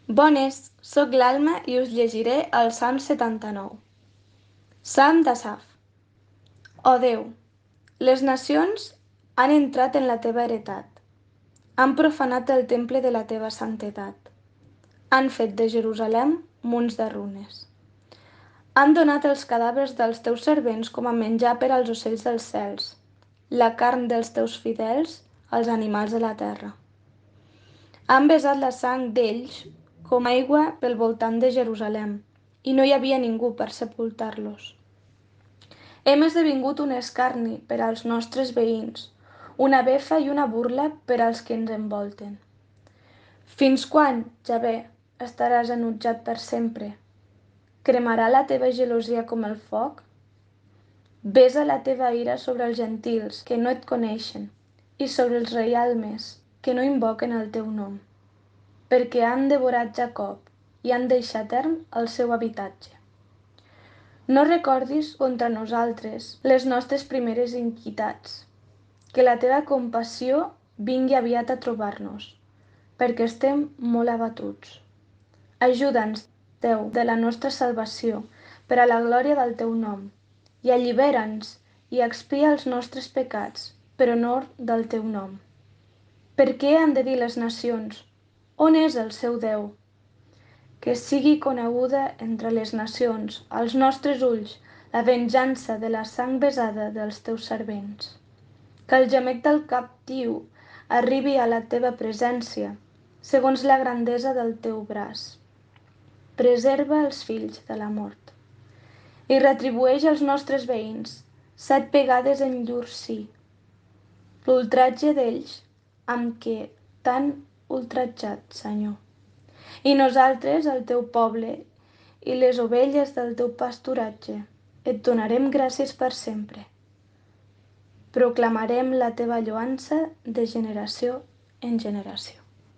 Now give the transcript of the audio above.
Bones, sóc l'Alma i us llegiré el Salm 79. Salm d'Asaf. O Déu, les nacions han entrat en la teva heretat, han profanat el temple de la teva santedat, han fet de Jerusalem munts de runes. Han donat els cadàvers dels teus servents com a menjar per als ocells dels cels, la carn dels teus fidels als animals de la terra. Han vessat la sang d'ells com aigua pel voltant de Jerusalem, i no hi havia ningú per sepultar-los. Hem esdevingut un escarni per als nostres veïns, una befa i una burla per als que ens envolten. Fins quan, Javé, estaràs enutjat per sempre? Cremarà la teva gelosia com el foc? Besa la teva ira sobre els gentils que no et coneixen i sobre els reialmes que no invoquen el teu nom, perquè han devorat Jacob i han deixat erm el seu habitatge. No recordis contra nosaltres les nostres primeres iniquitats, que la teva compassió vingui aviat a trobar-nos, perquè estem molt abatuts. Ajuda'ns, Déu, de la nostra salvació, per a la glòria del teu nom, i allibera'ns i expia els nostres pecats, per honor del teu nom. Per què han de dir les nacions? On és el seu Déu? Que sigui coneguda entre les nacions, als nostres ulls, la venjança de la sang vessada dels teus servents. Que el gemec del captiu arribi a la teva presència, segons la grandesa del teu braç. Preserva els fills de la mort. I retribueix als nostres veïns 7 vegades en llur sí, l'ultratge d'ells amb què t'han ultratjat, Senyor. I nosaltres, el teu poble, i les ovelles del teu pasturatge, et donarem gràcies per sempre. Proclamarem la teva lloança de generació en generació.